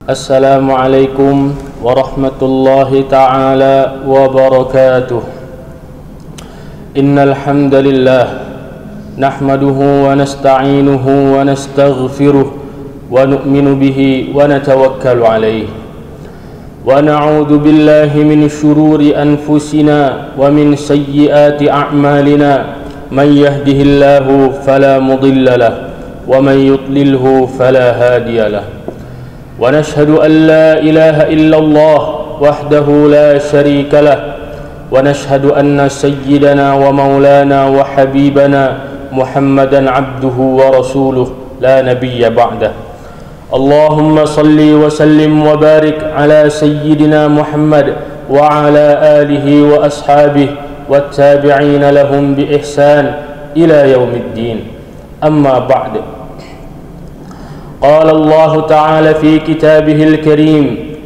السلام عليكم ورحمة الله تعالى وبركاته. إن الحمد لله نحمده ونستعينه ونستغفره ونؤمن به ونتوكل عليه ونعوذ بالله من شرور أنفسنا ومن سيئات أعمالنا. من يهده الله فلا مضل له ومن يضلله فلا هادي له. ونشهد أن لا إله إلا الله وحده لا شريك له. ونشهد أن سيدنا ومولانا وحبيبنا محمدا عبده ورسوله لا نبي بعده. اللهم صل وسلم وبارك على سيدنا محمد وعلى آله وأصحابه والتابعين لهم بإحسان إلى يوم الدين. أما بعد، قال الله تعالى في كتابه الكريم: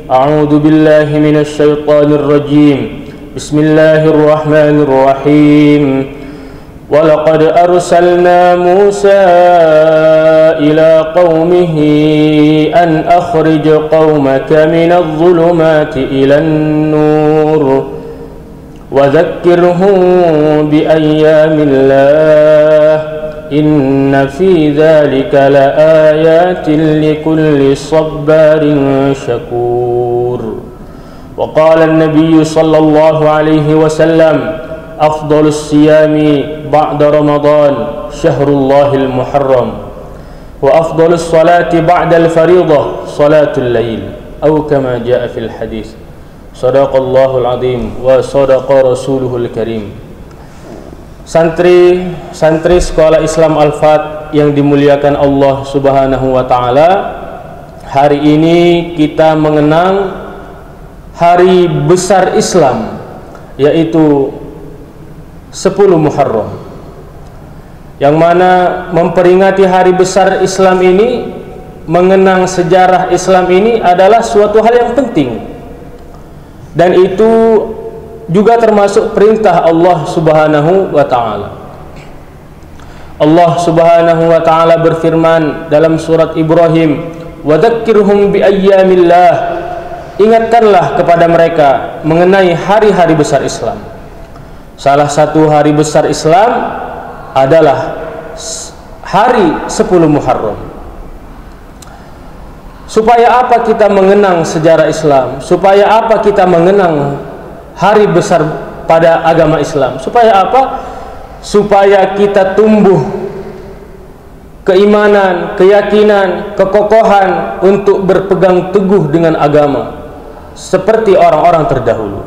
أعوذ بالله من الشيطان الرجيم. بسم الله الرحمن الرحيم. ولقد أرسلنا موسى إلى قومه أن أخرج قومك من الظلمات إلى النور وذكرهم بأيام الله إن في ذلك لآيات لكل صبار شكور. وقال النبي صلى الله عليه وسلم: أفضل الصيام بعد رمضان شهر الله المحرم، وأفضل الصلاة بعد الفريضة صلاة الليل، أو كما جاء في الحديث. صدق الله العظيم وصدق رسوله الكريم. Santri Sekolah Islam Al-Fat yang dimuliakan Allah Subhanahu wa taala, hari ini kita mengenang hari besar Islam, yaitu 10 Muharram, yang mana memperingati hari besar Islam ini, mengenang sejarah Islam ini adalah suatu hal yang penting, dan itu juga termasuk perintah Allah Subhanahu wa taala. Allah Subhanahu wa taala berfirman dalam surat Ibrahim: "Wa dzakkirhum bi ayyamillah." Ingatkanlah kepada mereka mengenai hari-hari besar Islam. Salah satu hari besar Islam adalah hari 10 Muharram. Supaya apa kita mengenang sejarah Islam? Supaya apa kita mengenang hari besar pada agama Islam? Supaya apa? Supaya kita tumbuh keimanan, keyakinan, kekokohan untuk berpegang teguh dengan agama seperti orang-orang terdahulu.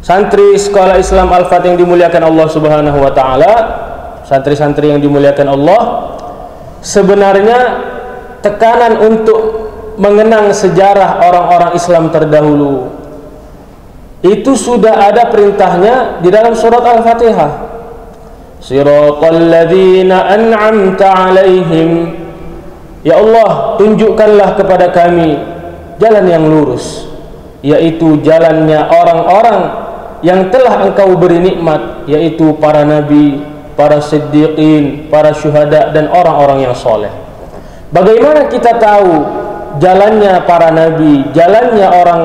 Santri Sekolah Islam Al-Fat yang dimuliakan Allah Subhanahu wa taala, santri-santri yang dimuliakan Allah, sebenarnya tekanan untuk mengenang sejarah orang-orang Islam terdahulu itu sudah ada perintahnya di dalam surat Al-Fatihah. Siratal ladzina an'amta 'alaihim. Ya Allah, tunjukkanlah kepada kami jalan yang lurus, yaitu jalannya orang-orang yang telah Engkau beri nikmat, yaitu para nabi, para siddiqin, para syuhada, dan orang-orang yang soleh. Bagaimana kita tahu jalannya para nabi, jalannya orang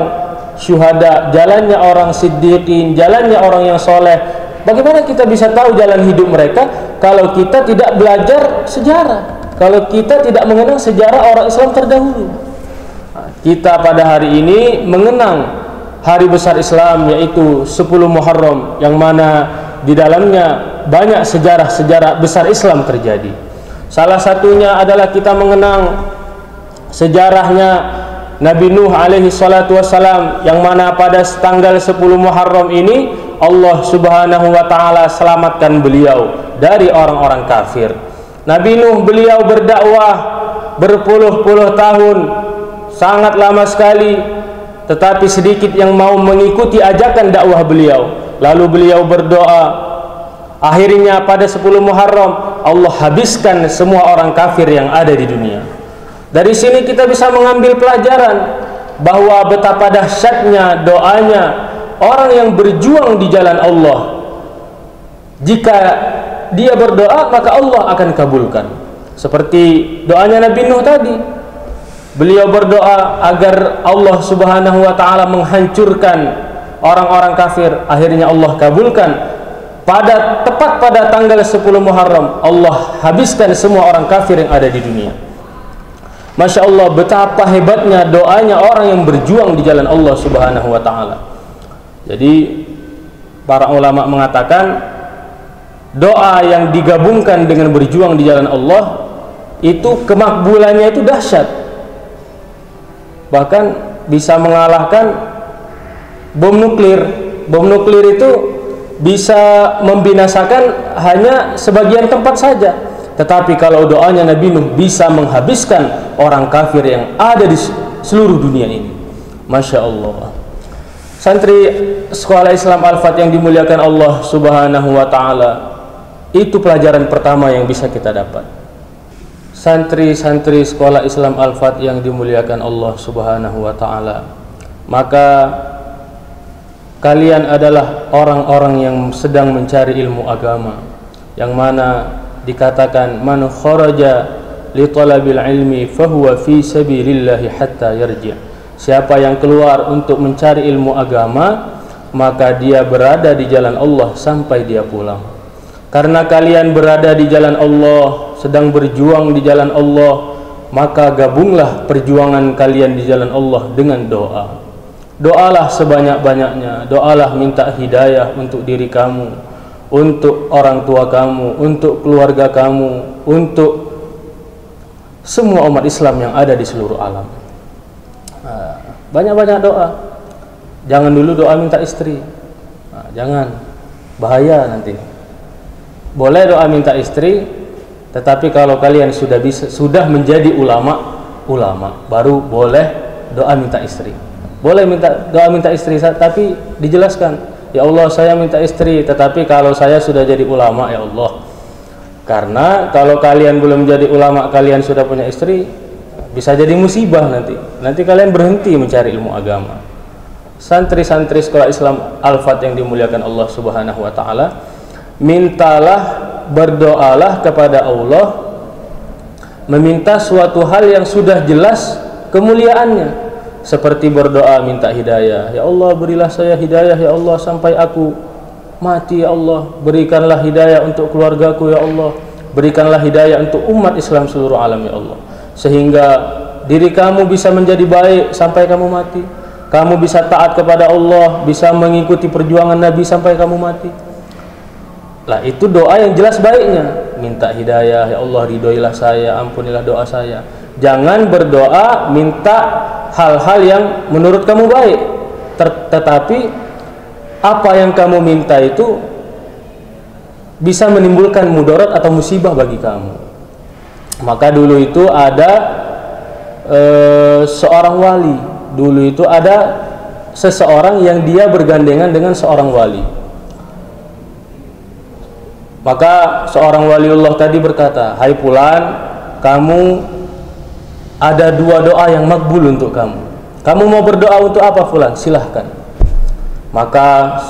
syuhada, jalannya orang siddiqin, jalannya orang yang soleh? Bagaimana kita bisa tahu jalan hidup mereka kalau kita tidak belajar sejarah, kalau kita tidak mengenang sejarah orang Islam terdahulu? Kita pada hari ini mengenang hari besar Islam, yaitu 10 Muharram, yang mana di dalamnya banyak sejarah-sejarah besar Islam terjadi. Salah satunya adalah kita mengenang sejarahnya Nabi Nuh alaihi salatu wassalam, yang mana pada tanggal 10 Muharram ini Allah Subhanahu wa taala selamatkan beliau dari orang-orang kafir. Nabi Nuh, beliau berdakwah berpuluh-puluh tahun, sangat lama sekali, tetapi sedikit yang mau mengikuti ajakan dakwah beliau. Lalu beliau berdoa, akhirnya pada 10 Muharram Allah habiskan semua orang kafir yang ada di dunia. Dari sini kita bisa mengambil pelajaran bahwa betapa dahsyatnya doanya orang yang berjuang di jalan Allah. Jika dia berdoa, maka Allah akan kabulkan. Seperti doanya Nabi Nuh tadi. Beliau berdoa agar Allah Subhanahu wa taala menghancurkan orang-orang kafir. Akhirnya Allah kabulkan. Tepat pada tanggal 10 Muharram, Allah habiskan semua orang kafir yang ada di dunia. Masya Allah, betapa hebatnya doanya orang yang berjuang di jalan Allah Subhanahu wa taala. Jadi para ulama mengatakan doa yang digabungkan dengan berjuang di jalan Allah itu kemakbulannya itu dahsyat. Bahkan bisa mengalahkan bom nuklir. Bom nuklir itu bisa membinasakan hanya sebagian tempat saja. Tetapi kalau doanya Nabi Nuh bisa menghabiskan orang kafir yang ada di seluruh dunia ini. Masya Allah. Santri Sekolah Islam Al-Fat yang dimuliakan Allah Subhanahu wa taala, itu pelajaran pertama yang bisa kita dapat. Santri-santri Sekolah Islam Al-Fat yang dimuliakan Allah Subhanahu wa taala, maka kalian adalah orang-orang yang sedang mencari ilmu agama, yang mana dikatakan man kharaja li talabil ilmi fahuwa fi sabilillahi hatta yarji'. Siapa yang keluar untuk mencari ilmu agama, maka dia berada di jalan Allah sampai dia pulang. Karena kalian berada di jalan Allah, sedang berjuang di jalan Allah, maka gabunglah perjuangan kalian di jalan Allah dengan doa. Doalah sebanyak-banyaknya, doalah minta hidayah untuk diri kamu, untuk orang tua kamu, untuk keluarga kamu, untuk semua umat Islam yang ada di seluruh alam. Banyak-banyak doa. Jangan dulu doa minta istri. Jangan, bahaya nanti. Boleh doa minta istri, tetapi kalau kalian sudah menjadi ulama, baru boleh doa minta istri. Boleh doa minta istri, tapi dijelaskan, ya Allah saya minta istri, tetapi kalau saya sudah jadi ulama, ya Allah. Karena kalau kalian belum jadi ulama, kalian sudah punya istri, bisa jadi musibah nanti. Nanti kalian berhenti mencari ilmu agama. Santri-santri Sekolah Islam Al-Fat yang dimuliakan Allah Subhanahu wa taala, mintalah, berdoalah kepada Allah, meminta suatu hal yang sudah jelas kemuliaannya, seperti berdoa minta hidayah. Ya Allah berilah saya hidayah ya Allah sampai aku mati ya Allah. Berikanlah hidayah untuk keluargaku ya Allah. Berikanlah hidayah untuk umat Islam seluruh alam ya Allah, sehingga diri kamu bisa menjadi baik sampai kamu mati. Kamu bisa taat kepada Allah, bisa mengikuti perjuangan Nabi sampai kamu mati. Lah itu doa yang jelas baiknya. Minta hidayah, ya Allah ridhoilah saya, ampunilah doa saya. Jangan berdoa minta hal-hal yang menurut kamu baik, tetapi apa yang kamu minta itu bisa menimbulkan mudarat atau musibah bagi kamu. Maka dulu itu ada seorang wali. Dulu itu ada seseorang yang dia bergandengan dengan seorang wali. Maka seorang waliullah tadi berkata, hai Fulan, kamu ada dua doa yang makbul untuk kamu. Kamu mau berdoa untuk apa Fulan? Silahkan. Maka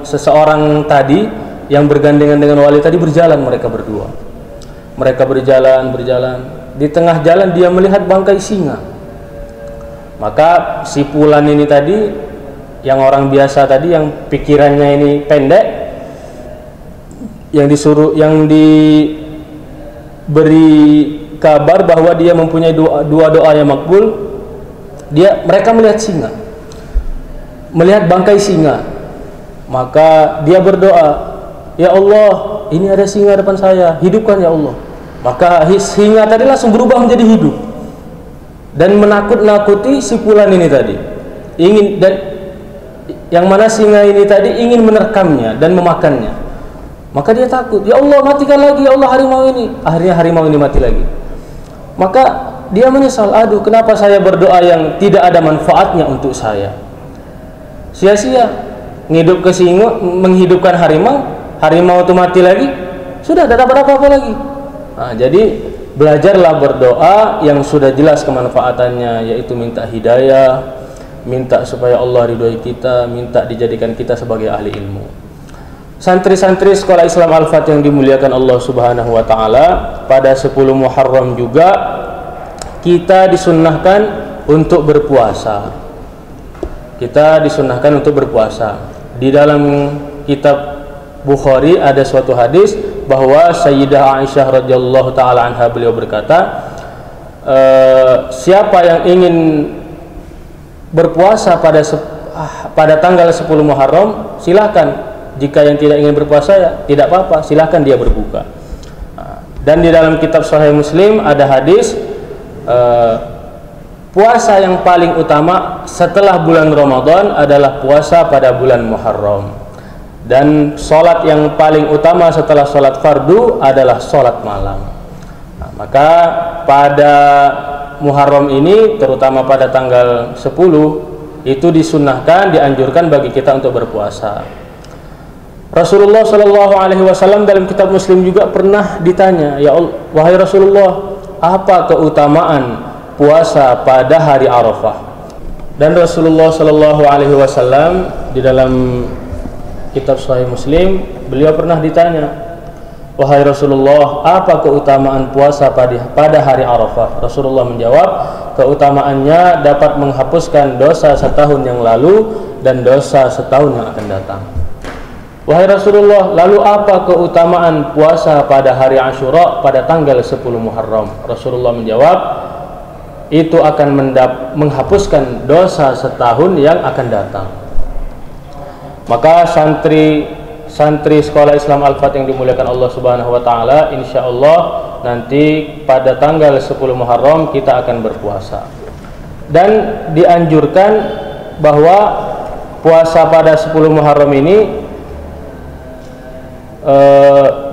seseorang tadi yang bergandengan dengan wali tadi berjalan, mereka berdua. Mereka berjalan. Di tengah jalan dia melihat bangkai singa. Maka si Fulan ini tadi, yang orang biasa tadi, yang pikirannya ini pendek, yang diberi kabar bahwa dia mempunyai dua doa yang makbul, mereka melihat singa, melihat bangkai singa. Maka dia berdoa, ya Allah ini ada singa depan saya, hidupkan ya Allah. Maka singa tadi langsung berubah menjadi hidup dan menakut-nakuti si Fulan ini tadi, yang mana singa ini tadi ingin menerkamnya dan memakannya. Maka dia takut, ya Allah matikan lagi ya Allah harimau ini. Akhirnya harimau ini mati lagi. Maka dia menyesal, aduh kenapa saya berdoa yang tidak ada manfaatnya untuk saya, sia-sia. Ngidup ke singa, menghidupkan harimau itu mati lagi, sudah tidak dapat apa-apa lagi. Nah, jadi belajarlah berdoa yang sudah jelas kemanfaatannya, yaitu minta hidayah, minta supaya Allah ridhoi kita, minta dijadikan kita sebagai ahli ilmu. Santri-santri Sekolah Islam Al-Fat yang dimuliakan Allah Subhanahu wa taala, pada 10 Muharram juga kita disunnahkan untuk berpuasa. Kita disunnahkan untuk berpuasa. Di dalam kitab Bukhari ada suatu hadis bahwa Sayyidah Aisyah radhiyallahu taala anha, beliau berkata, siapa yang ingin berpuasa pada tanggal 10 Muharram, silahkan. Jika yang tidak ingin berpuasa, ya tidak apa-apa, silahkan dia berbuka. Dan di dalam kitab Sahih Muslim ada hadis, puasa yang paling utama setelah bulan Ramadan adalah puasa pada bulan Muharram. Dan sholat yang paling utama setelah sholat fardu adalah sholat malam. Maka pada Muharram ini, terutama pada tanggal 10, itu disunnahkan, dianjurkan bagi kita untuk berpuasa. Rasulullah Shallallahu Alaihi Wasallam dalam kitab Muslim juga pernah ditanya, ya Allah, wahai Rasulullah, apa keutamaan puasa pada hari Arafah? Dan Rasulullah Shallallahu Alaihi Wasallam di dalam kitab Sahih Muslim, beliau pernah ditanya, wahai Rasulullah, apa keutamaan puasa pada hari Arafah? Rasulullah menjawab, keutamaannya dapat menghapuskan dosa setahun yang lalu dan dosa setahun yang akan datang. Wahai Rasulullah, lalu apa keutamaan puasa pada hari Asyura pada tanggal 10 Muharram? Rasulullah menjawab, itu akan menghapuskan dosa setahun yang akan datang. Maka santri sekolah Islam Al-Fat yang dimuliakan Allah Subhanahu wa taala, insyaallah nanti pada tanggal 10 Muharram kita akan berpuasa. Dan dianjurkan bahwa puasa pada 10 Muharram ini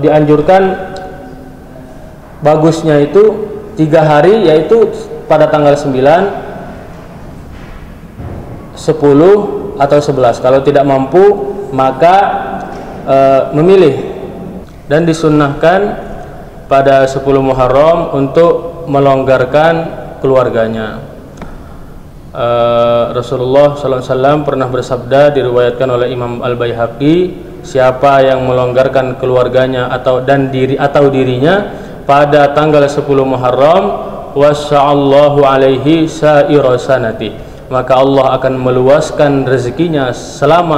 dianjurkan bagusnya itu 3 hari, yaitu pada tanggal 9, 10 atau 11. Kalau tidak mampu maka memilih. Dan disunnahkan pada 10 Muharram untuk melonggarkan keluarganya. Rasulullah SAW pernah bersabda, diriwayatkan oleh Imam Al-Baihaqi, siapa yang melonggarkan keluarganya atau dirinya pada tanggal 10 Muharram, wasya'allahu alaihi sa'ira sanati, maka Allah akan meluaskan rezekinya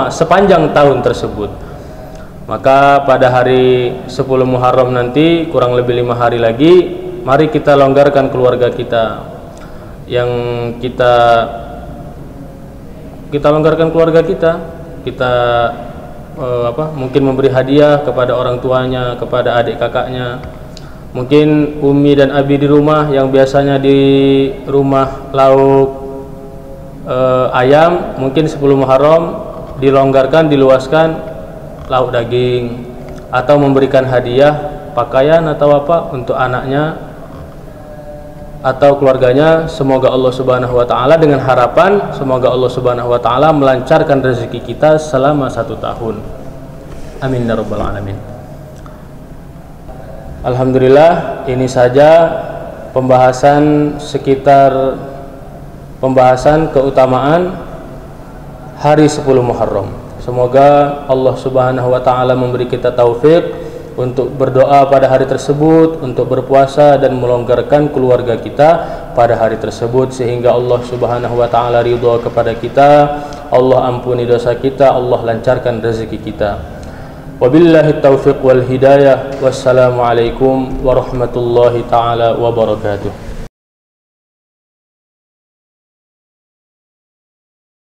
sepanjang tahun tersebut. Maka pada hari 10 Muharram nanti, kurang lebih 5 hari lagi, mari kita longgarkan keluarga kita. Yang kita longgarkan keluarga kita mungkin memberi hadiah kepada orang tuanya, kepada adik kakaknya. Mungkin Umi dan Abi di rumah yang biasanya di rumah lauk ayam, mungkin 10 Muharram dilonggarkan, diluaskan lauk daging, atau memberikan hadiah pakaian atau apa untuk anaknya atau keluarganya. Semoga Allah Subhanahu wa taala, dengan harapan semoga Allah Subhanahu wa taala melancarkan rezeki kita selama 1 tahun. Amin ya rabbal alamin. Alhamdulillah, ini saja pembahasan keutamaan hari 10 Muharram. Semoga Allah Subhanahu wa taala memberi kita taufik untuk berdoa pada hari tersebut, untuk berpuasa dan melonggarkan keluarga kita pada hari tersebut, sehingga Allah Subhanahu wa taala ridha kepada kita, Allah ampuni dosa kita, Allah lancarkan rezeki kita. Wabillahi taufiq wal hidayah. Wassalamualaikum warahmatullahi taala wabarakatuh.